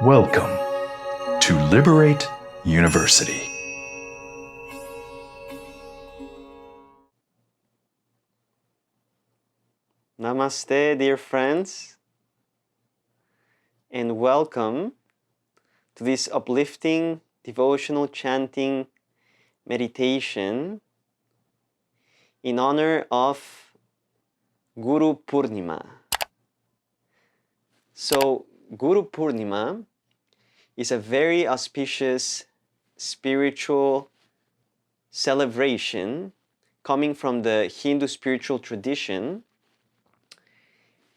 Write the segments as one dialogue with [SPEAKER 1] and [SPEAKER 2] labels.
[SPEAKER 1] Welcome to Liberate University.
[SPEAKER 2] Namaste, dear friends, and welcome to this uplifting devotional chanting meditation in honor of Guru Purnima. So, Guru Purnima is a very auspicious spiritual celebration coming from the Hindu spiritual tradition.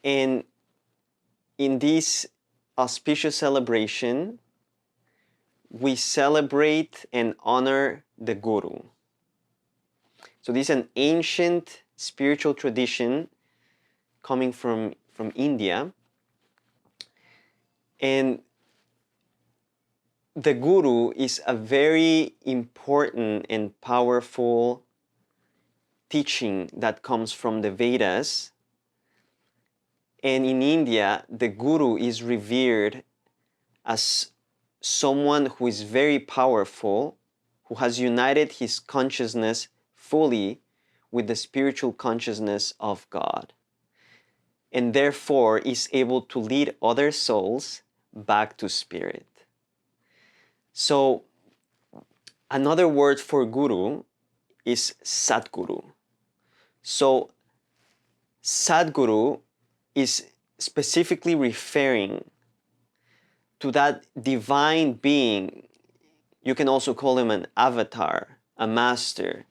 [SPEAKER 2] And in this auspicious celebration, we celebrate and honor the Guru. So this is an ancient spiritual tradition coming from India. And the Guru is a very important and powerful teaching that comes from the Vedas. And in India, the Guru is revered as someone who is very powerful, who has united his consciousness fully with the spiritual consciousness of God, and therefore is able to lead other souls back to spirit. So, another word for Guru is Sadguru. So, Sadguru is specifically referring to that divine being. You can also call him an avatar, a master,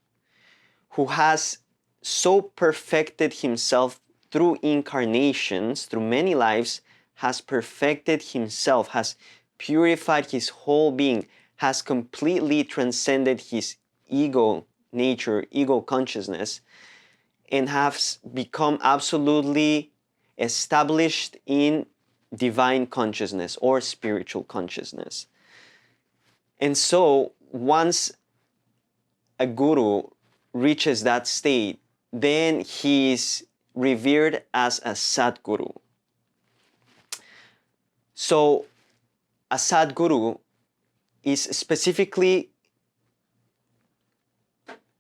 [SPEAKER 2] who has so perfected himself through incarnations, through many lives, has perfected himself, has purified his whole being, has completely transcended his ego nature, ego consciousness, and has become absolutely established in divine consciousness or spiritual consciousness. And so once a guru reaches that state, then he is revered as a Sadguru. So a Sadguru is specifically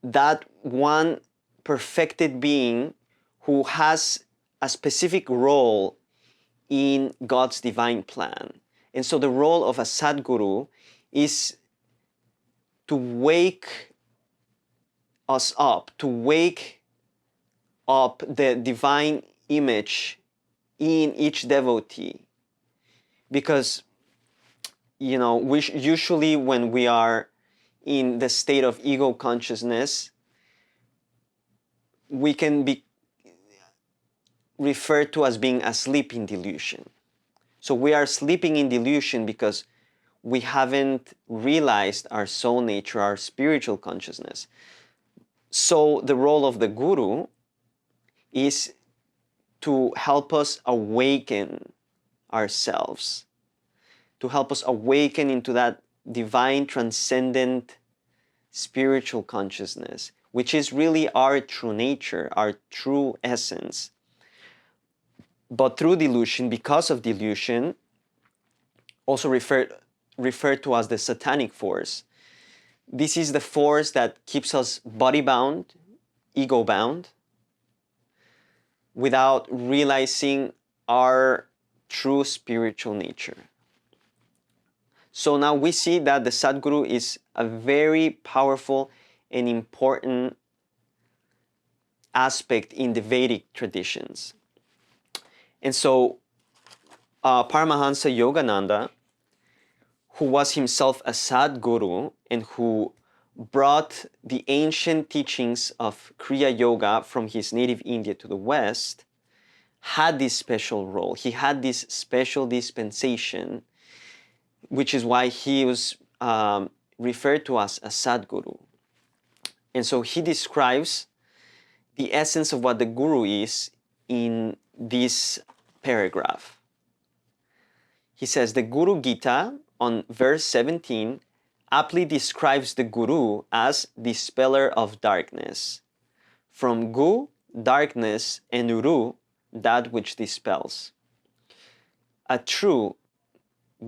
[SPEAKER 2] that one perfected being who has a specific role in God's divine plan. And so the role of a Sadguru is to wake us up, to wake up the divine image in each devotee. Because, usually when we are in the state of ego consciousness, we can be referred to as being asleep in delusion. So we are sleeping in delusion because we haven't realized our soul nature, our spiritual consciousness. So the role of the Guru is to help us awaken ourselves, to help us awaken into that divine transcendent spiritual consciousness, which is really our true nature, our true essence. But through delusion, because of delusion, also referred to as the satanic force. This is the force that keeps us body-bound, ego-bound, without realizing our true spiritual nature. So now we see that the Sadguru is a very powerful and important aspect in the Vedic traditions. And so Paramahansa Yogananda, who was himself a Sadguru and who brought the ancient teachings of Kriya Yoga from his native India to the West, had this special role. He had this special dispensation, which is why he was referred to as a Sadguru. And so he describes the essence of what the Guru is in this paragraph. He says, the Guru Gita on verse 17 aptly describes the Guru as dispeller of darkness. From Gu, darkness, and Uru, that which dispels. A true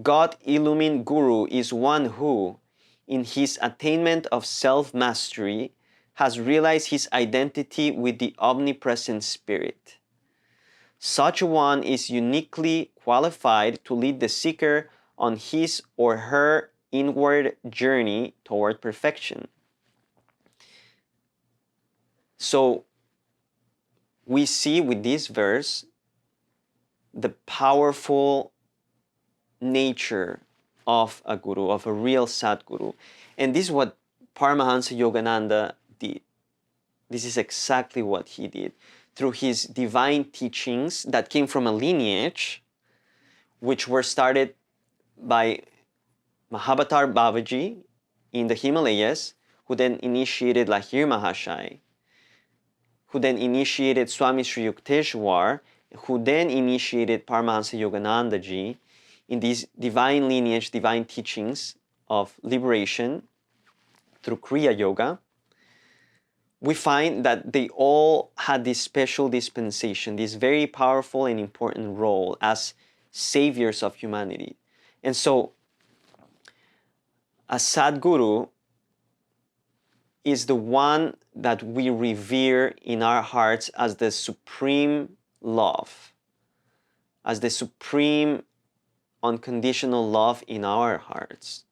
[SPEAKER 2] God-illumined Guru is one who, in his attainment of self-mastery, has realized his identity with the omnipresent Spirit. Such a one is uniquely qualified to lead the seeker on his or her inward journey toward perfection. So, we see with this verse the powerful nature of a guru, of a real Sadguru. And this is what Paramahansa Yogananda did. This is exactly what he did. Through his divine teachings that came from a lineage which were started by Mahabhatar Babaji in the Himalayas, who then initiated Lahir Mahashai, who then initiated Swami Sri Yukteswar, who then initiated Paramahansa Yogananda ji in these divine lineage, divine teachings of liberation through Kriya Yoga. We find that they all had this special dispensation, this very powerful and important role as saviors of humanity. And so, a Sadguru is the one that we revere in our hearts as the supreme love, as the supreme unconditional love in our hearts.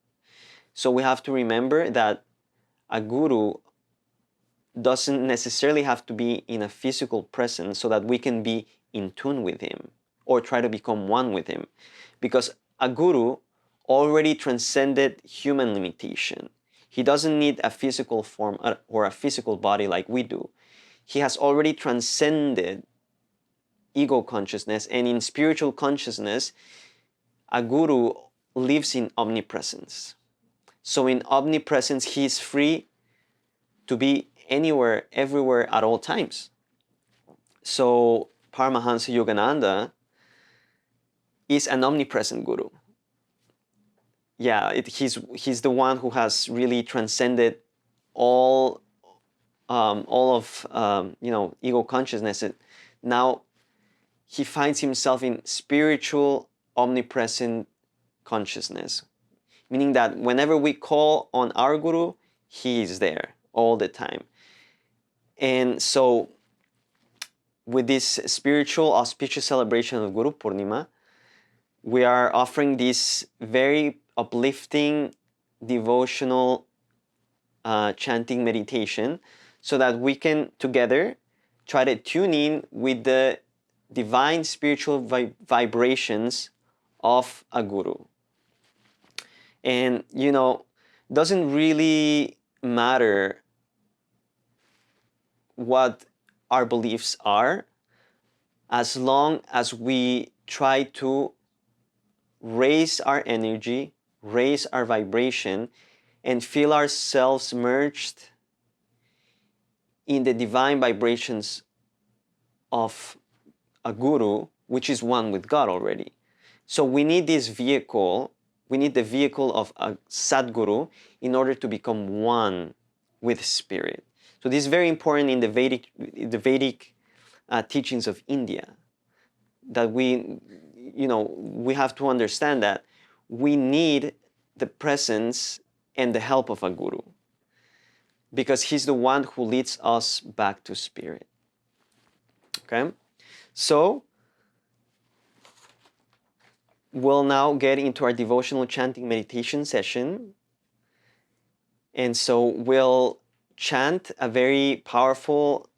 [SPEAKER 2] So we have to remember that a guru doesn't necessarily have to be in a physical presence so that we can be in tune with him or try to become one with him. Because a guru already transcended human limitation. He doesn't need a physical form or a physical body like we do. He has already transcended ego consciousness, and in spiritual consciousness, a guru lives in omnipresence. So in omnipresence, he is free to be anywhere, everywhere, at all times. So Paramahansa Yogananda is an omnipresent guru. Yeah, he's the one who has really transcended all of ego consciousness. Now he finds himself in spiritual omnipresent consciousness, meaning that whenever we call on our guru, he is there all the time. And so with this spiritual auspicious celebration of Guru Purnima, we are offering this very uplifting devotional chanting meditation so that we can together try to tune in with the divine spiritual vibrations of a guru. And doesn't really matter what our beliefs are, as long as we try to raise our energy, raise our vibration, and feel ourselves merged in the divine vibrations of a guru, which is one with God already. So we need this vehicle, we need the vehicle of a Sadguru in order to become one with Spirit. So this is very important in the Vedic teachings of India, that we have to understand that we need the presence and the help of a guru, because he's the one who leads us back to Spirit. Okay? So we'll now get into our devotional chanting meditation session. And so we'll chant a very powerful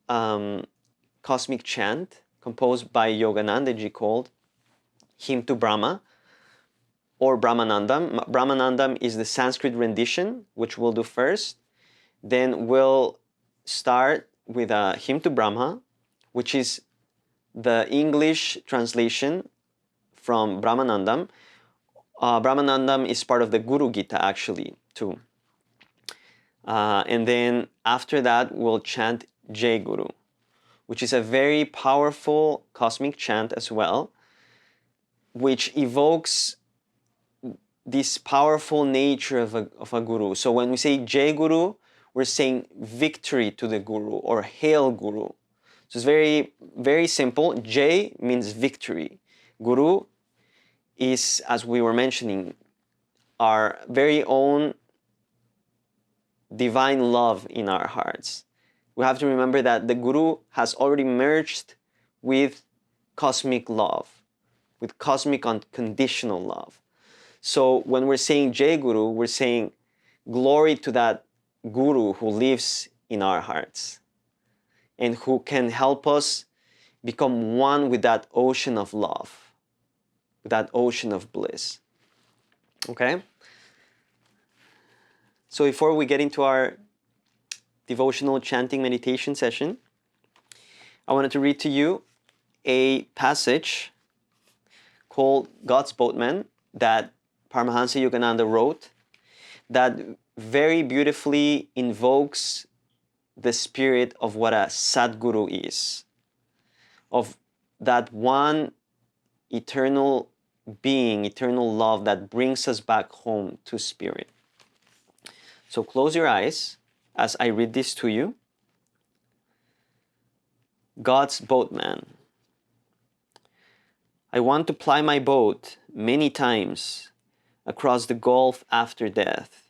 [SPEAKER 2] cosmic chant composed by Yogananda ji called Hymn to Brahma, or Brahmanandam. Brahmanandam is the Sanskrit rendition, which we'll do first. Then we'll start with a Hymn to Brahma, which is the English translation from Brahmanandam. Brahmanandam is part of the Guru Gita actually too. And then after that, we'll chant Jai Guru, which is a very powerful cosmic chant as well, which evokes this powerful nature of a guru. So when we say Jai Guru, we're saying victory to the guru, or hail guru. So it's very, very simple. Jai means victory. Guru is, as we were mentioning, our very own divine love in our hearts. We have to remember that the Guru has already merged with cosmic love, with cosmic unconditional love. So when we're saying Jai Guru, we're saying glory to that Guru who lives in our hearts and who can help us become one with that ocean of love, with that ocean of bliss. Okay? So before we get into our devotional chanting meditation session, I wanted to read to you a passage called God's Boatman that Paramahansa Yogananda wrote that very beautifully invokes the spirit of what a Sadguru is, of that one eternal being, eternal love that brings us back home to spirit. So close your eyes as I read this to you. God's Boatman. I want to ply my boat many times across the gulf after death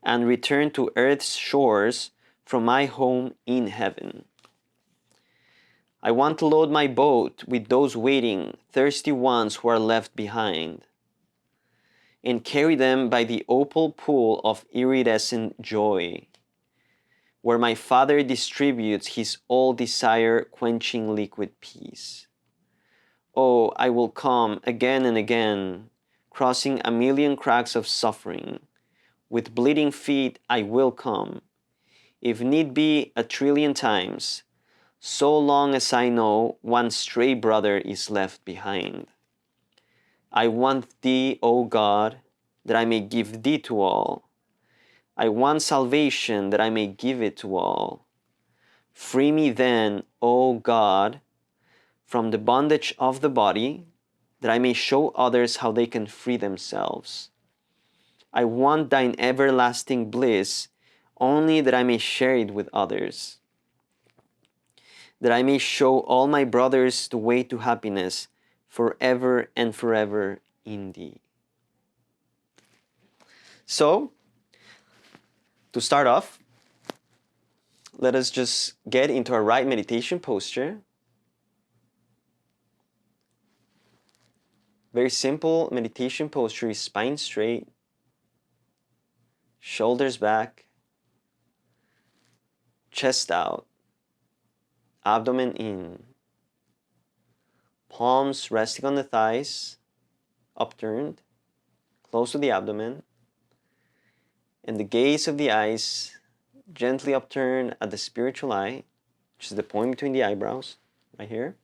[SPEAKER 2] and return to earth's shores from my home in heaven. I want to load my boat with those waiting, thirsty ones who are left behind and carry them by the opal pool of iridescent joy, where my Father distributes his all desire quenching liquid peace. Oh, I will come again and again, crossing a million cracks of suffering. With bleeding feet I will come, if need be 1,000,000,000 times, so long as I know one stray brother is left behind. I want thee, O God, that I may give thee to all. I want salvation that I may give it to all. Free me then, O God, from the bondage of the body, that I may show others how they can free themselves. I want thine everlasting bliss, only that I may share it with others, that I may show all my brothers the way to happiness forever and forever in thee. So, to start off, let us just get into our right meditation posture. Very simple meditation posture is spine straight, shoulders back, chest out, abdomen in, palms resting on the thighs, upturned, close to the abdomen, and the gaze of the eyes gently upturned at the spiritual eye, which is the point between the eyebrows, right here.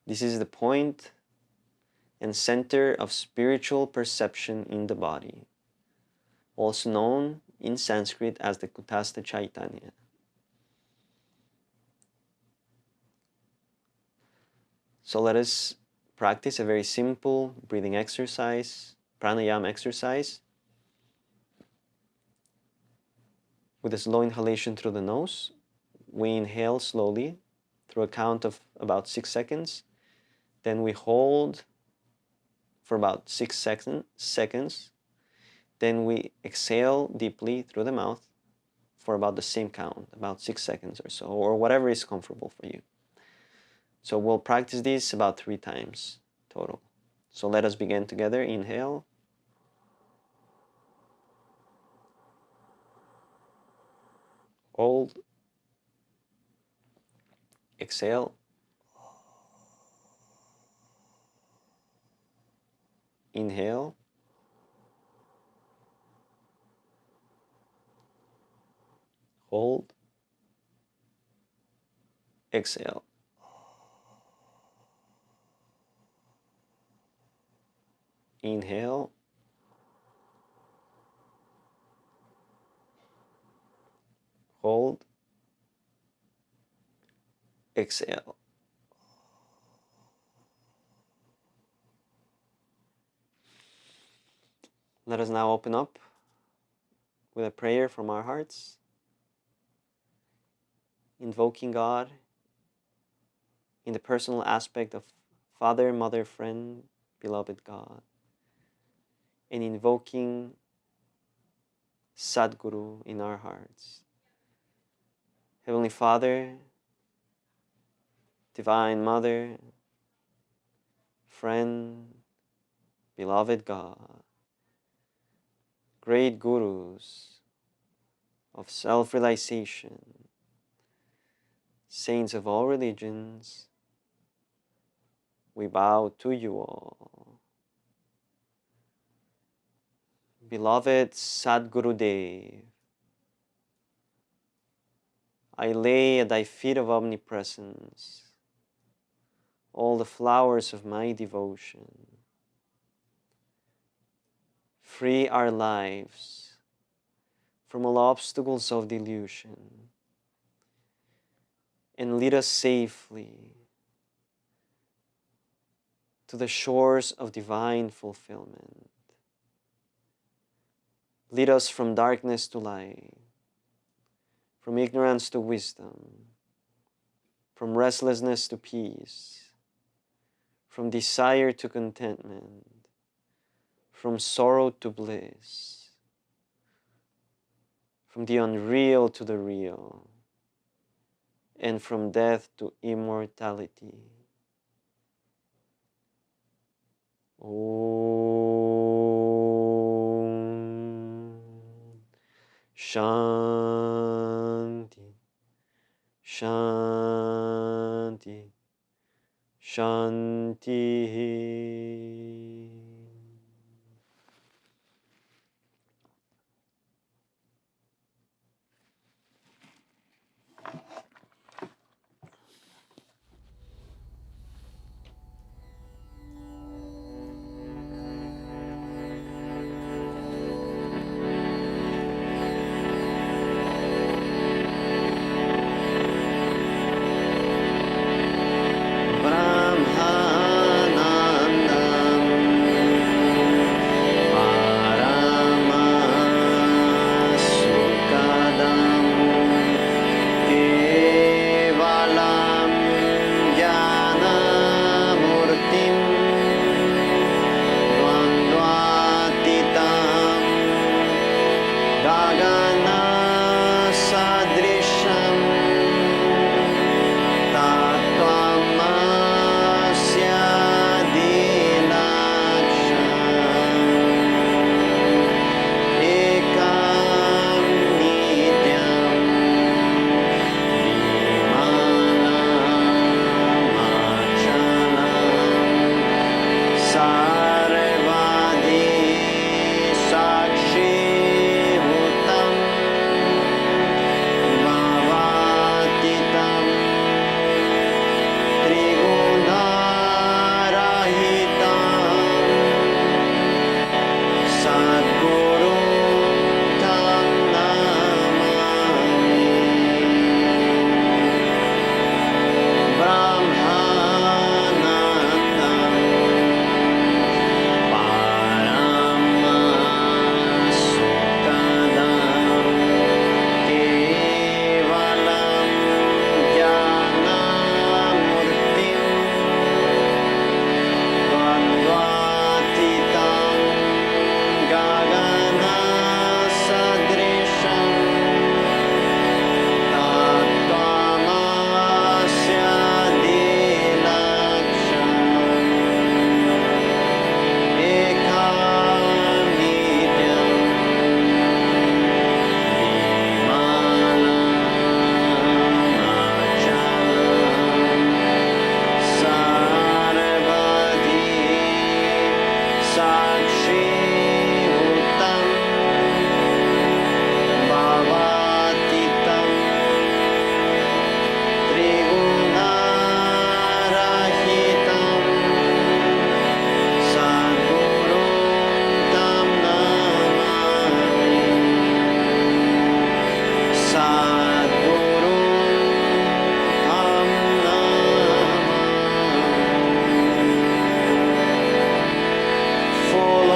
[SPEAKER 2] This is the point and center of spiritual perception in the body, also known in Sanskrit as the Kutastha Chaitanya. So let us practice a very simple breathing exercise, pranayama exercise, with a slow inhalation through the nose. We inhale slowly through a count of about 6 seconds. Then we hold for about 6 seconds. Then we exhale deeply through the mouth for about the same count, about 6 seconds or so, or whatever is comfortable for you. So we'll practice this about 3 times total. So let us begin together. Inhale. Hold. Exhale. Inhale. Hold. Exhale. Inhale. Hold. Exhale. Let us now open up with a prayer from our hearts, invoking God in the personal aspect of Father, Mother, Friend, beloved God, and invoking Sadguru in our hearts. Heavenly Father, Divine Mother, friend, beloved God, great gurus of self-realization, saints of all religions, we bow to you all. Beloved Sadguru Dev, I lay at thy feet of omnipresence all the flowers of my devotion. Free our lives from all obstacles of delusion and lead us safely to the shores of divine fulfillment. Lead us from darkness to light, from ignorance to wisdom, from restlessness to peace, from desire to contentment, from sorrow to bliss, from the unreal to the real, and from death to immortality. Om Shanti, Shanti, Shanti. Full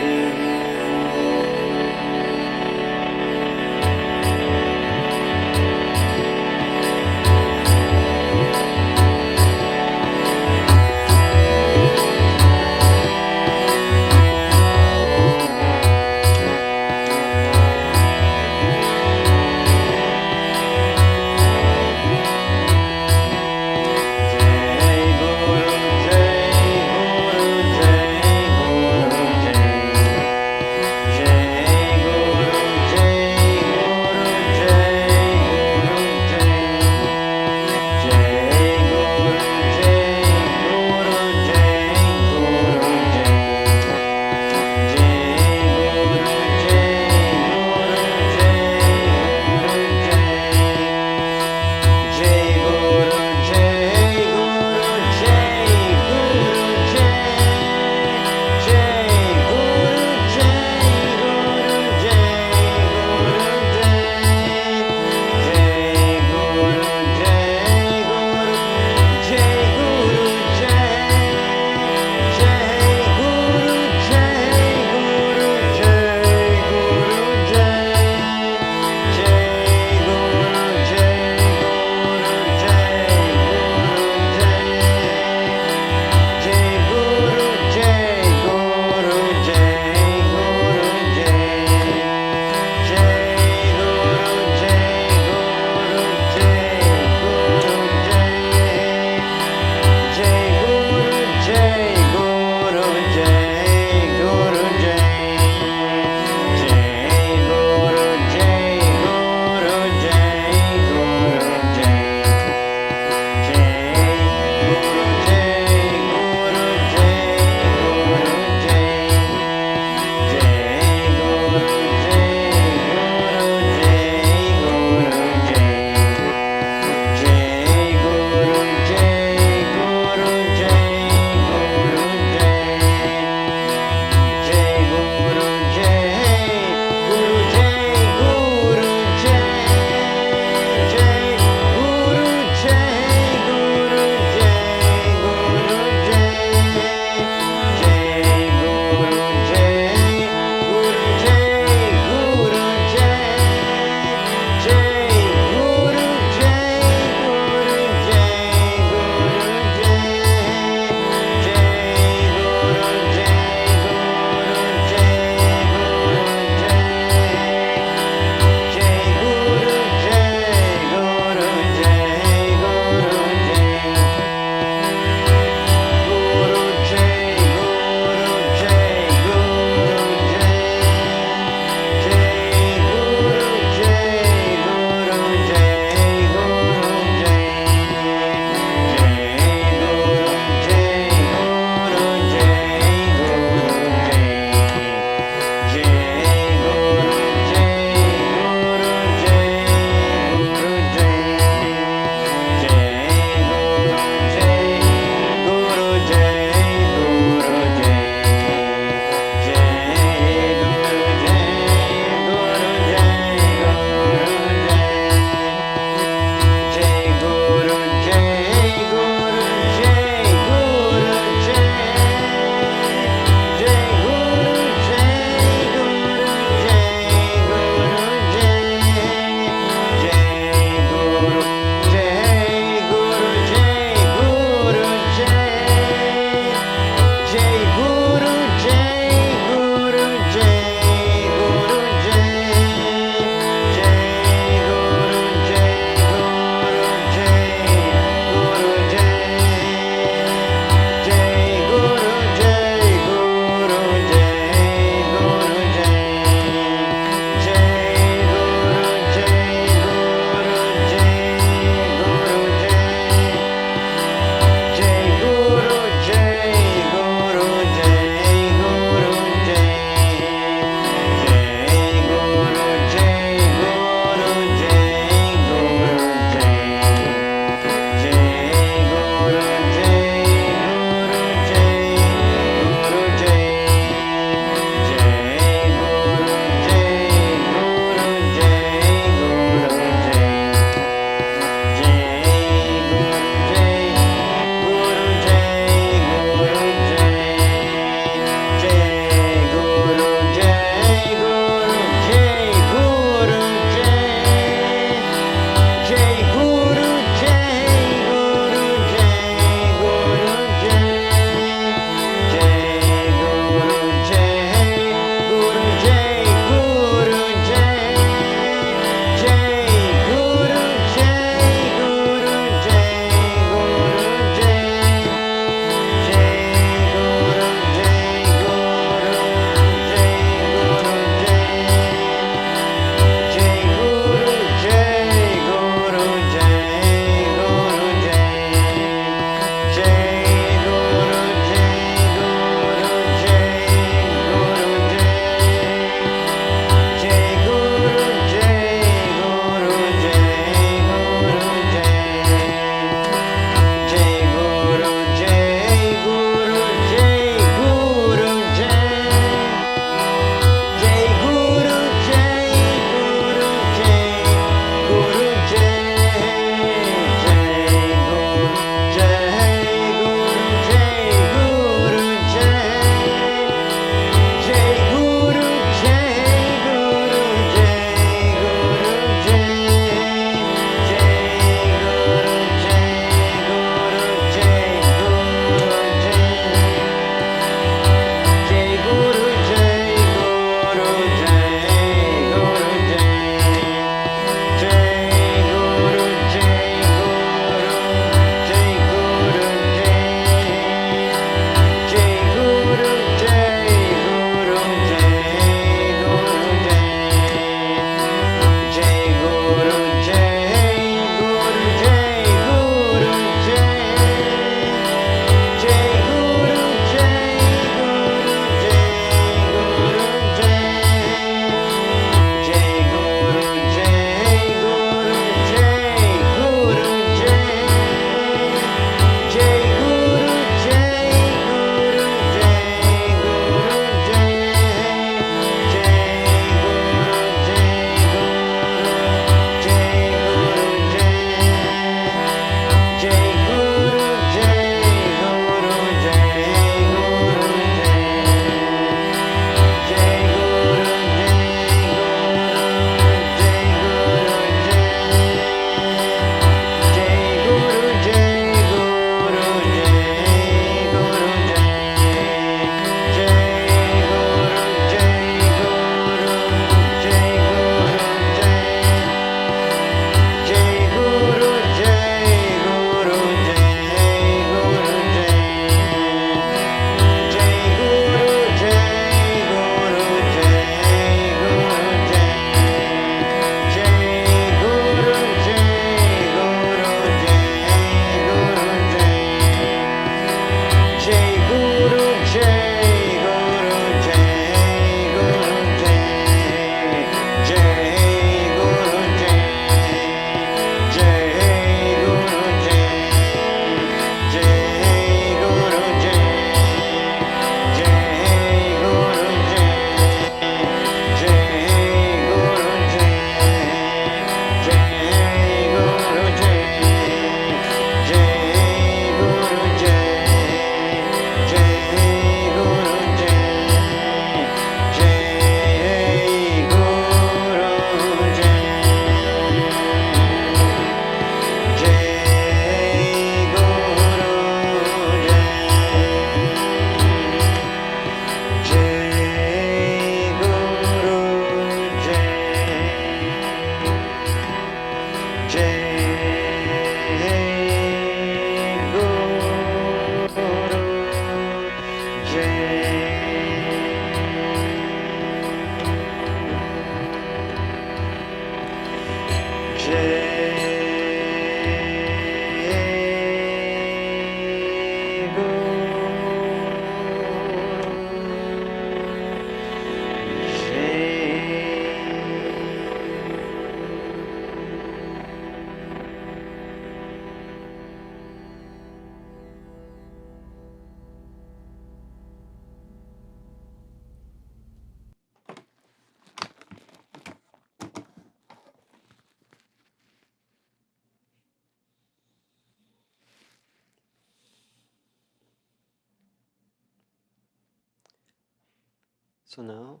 [SPEAKER 2] So now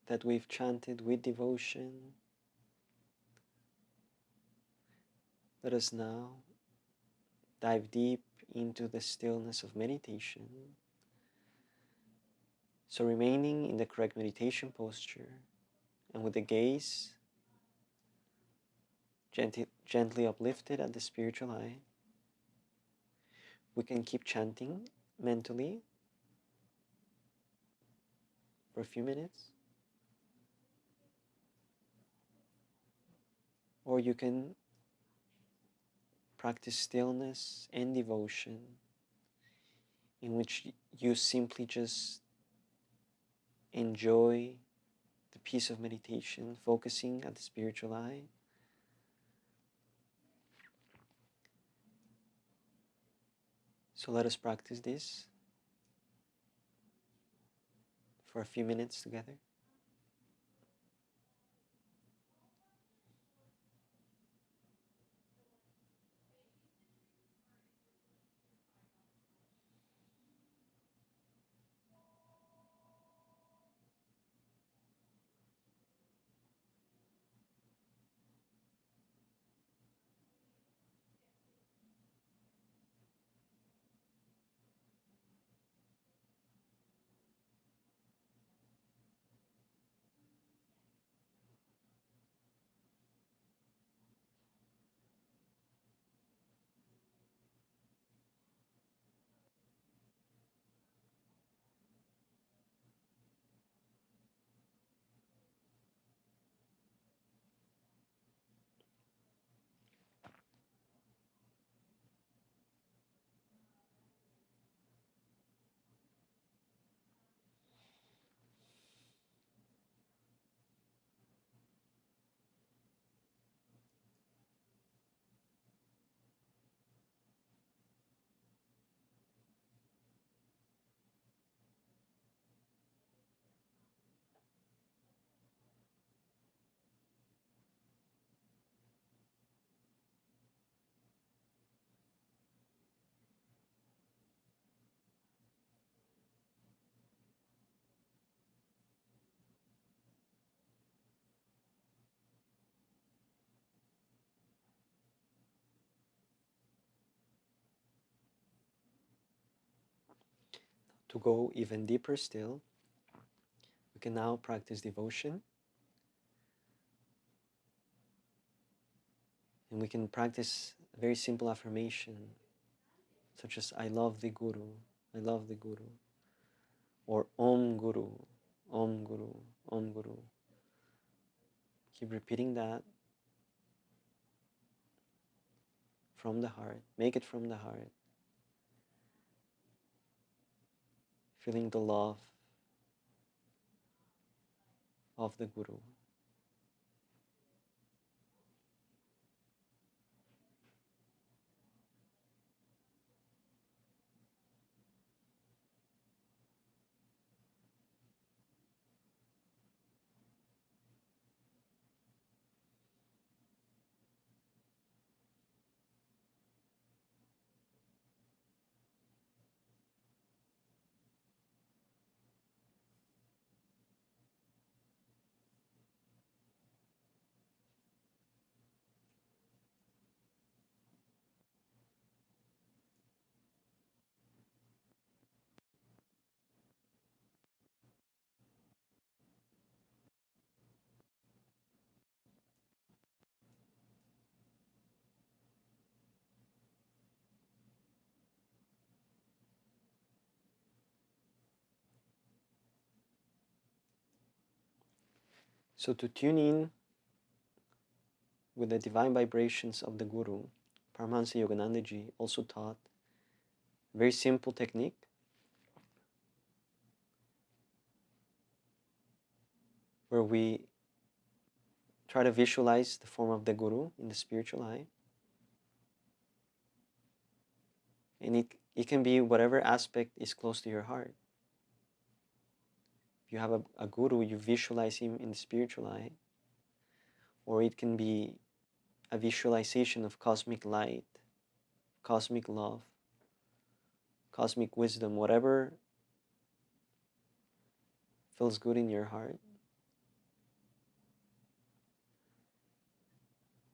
[SPEAKER 2] that we've chanted with devotion, let us now dive deep into the stillness of meditation. So remaining in the correct meditation posture and with the gaze gently uplifted at the spiritual eye, we can keep chanting mentally for a few minutes. Or you can practice stillness and devotion in which you simply just enjoy the peace of meditation, focusing at the spiritual eye. So let us practice this for a few minutes together. To go even deeper still, we can now practice devotion, and we can practice a very simple affirmation such as I love the Guru, I love the Guru, or Om Guru, Om Guru, Om Guru. Keep repeating that from the heart. Make it from the heart. Feeling the love of the Guru. So to tune in with the divine vibrations of the Guru, Paramahansa Yoganandaji also taught a very simple technique where we try to visualize the form of the Guru in the spiritual eye. And it can be whatever aspect is close to your heart. If you have a Guru, you visualize him in the spiritual eye. Or it can be a visualization of cosmic light, cosmic love, cosmic wisdom, whatever feels good in your heart.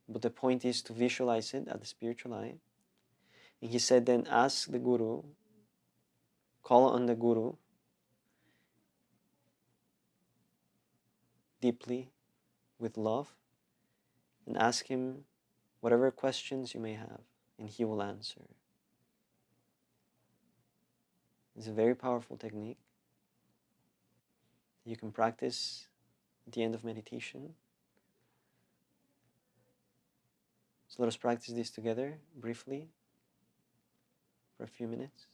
[SPEAKER 2] But the point is to visualize it at the spiritual eye. And he said, then ask the Guru, call on the Guru deeply with love, and ask him whatever questions you may have, and he will answer. It's a very powerful technique. You can practice at the end of meditation. So let us practice this together briefly for a few minutes.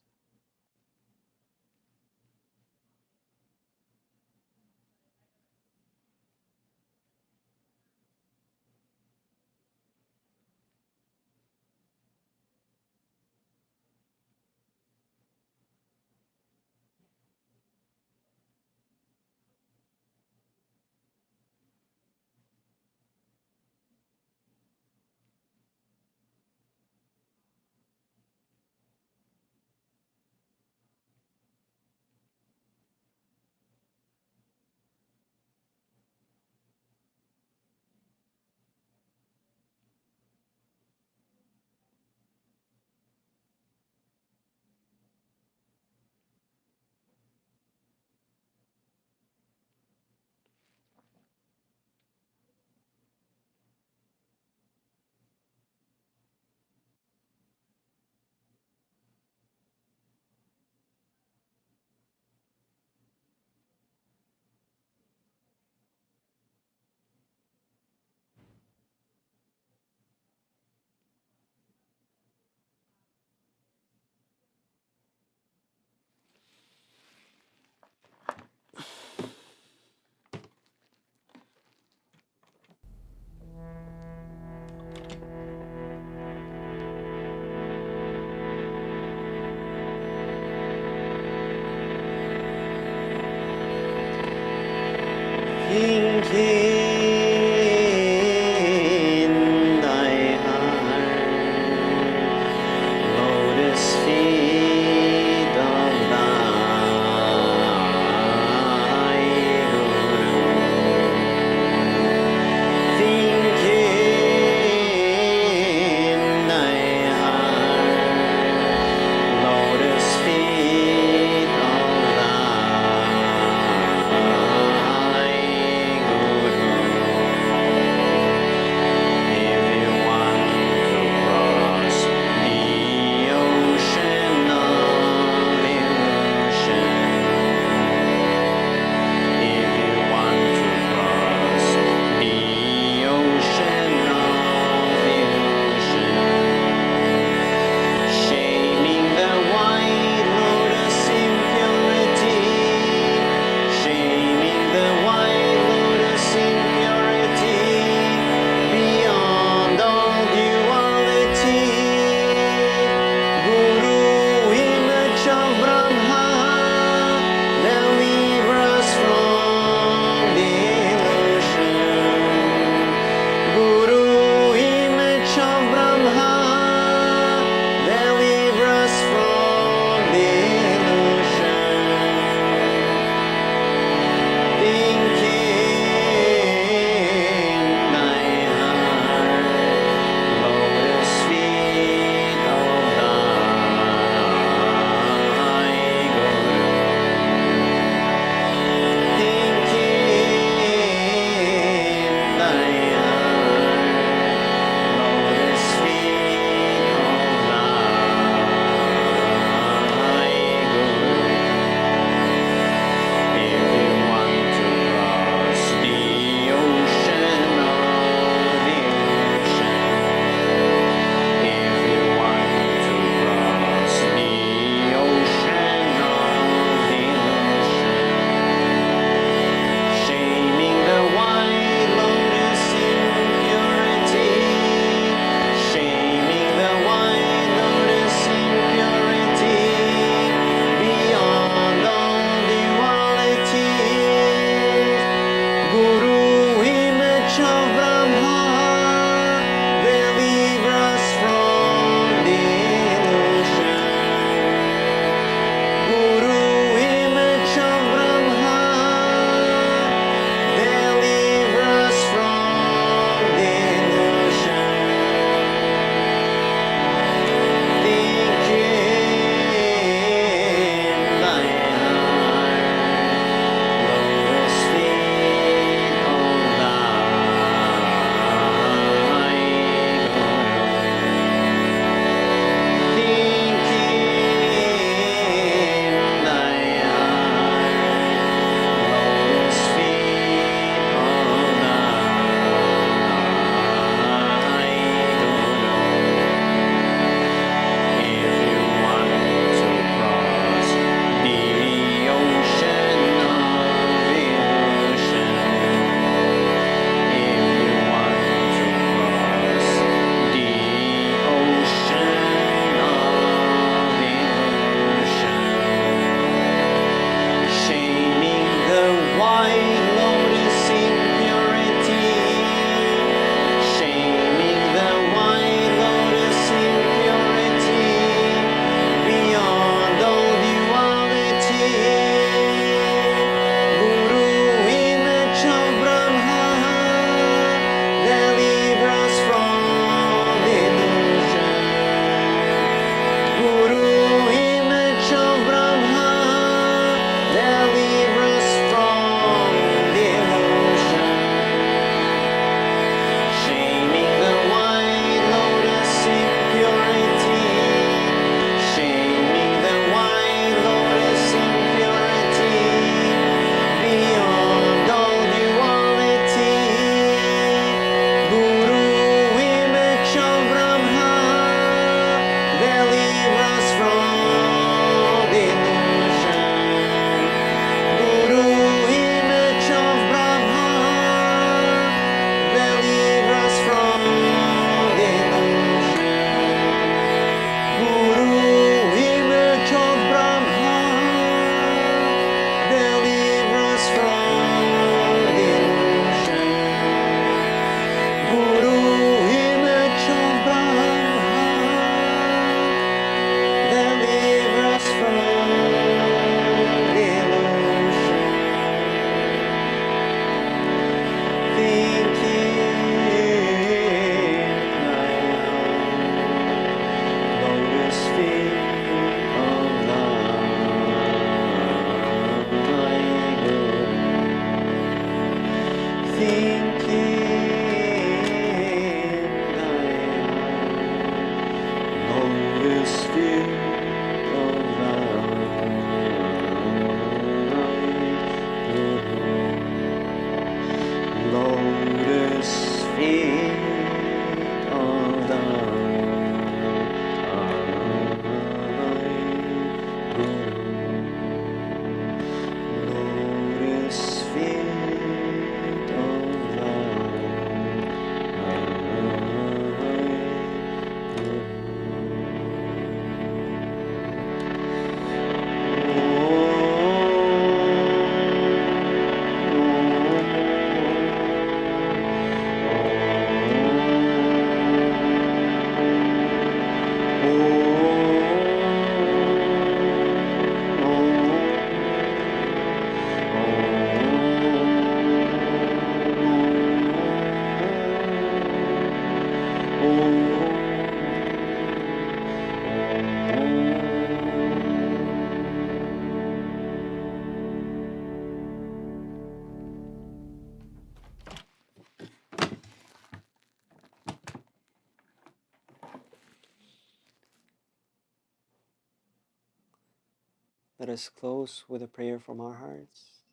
[SPEAKER 2] Let us close with a prayer from our hearts.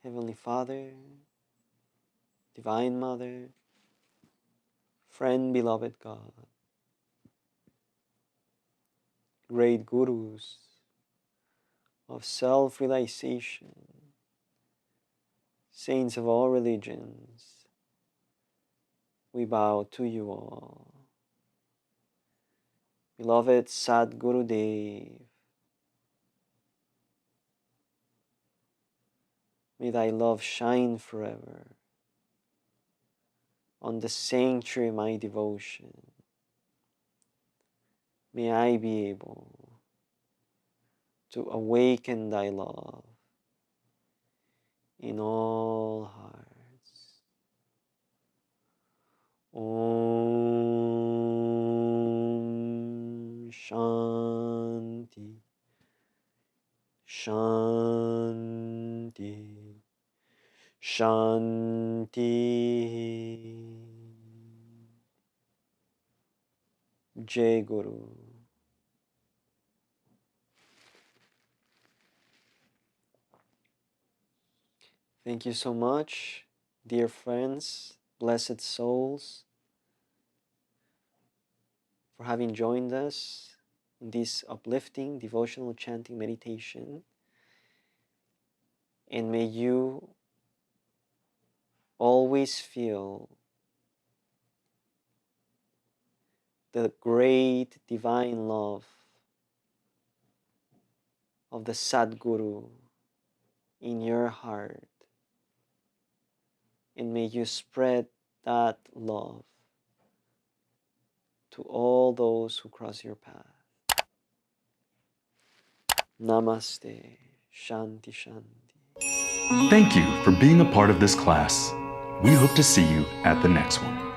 [SPEAKER 2] Heavenly Father, Divine Mother, friend, beloved God, great gurus of self-realization, saints of all religions, we bow to you all. Beloved Sadguru Dev, may thy love shine forever on the sanctuary of my devotion. May I be able to awaken thy love in all hearts. Om Shanti Shanti Shanti. Jai Guru. Thank you so much, dear friends, blessed souls, for having joined us in this uplifting devotional chanting meditation. And may you always feel the great divine love of the Sadguru in your heart. And may you spread that love to all those who cross your path. Namaste. Shanti Shanti.
[SPEAKER 1] Thank you for being a part of this class. We hope to see you at the next one.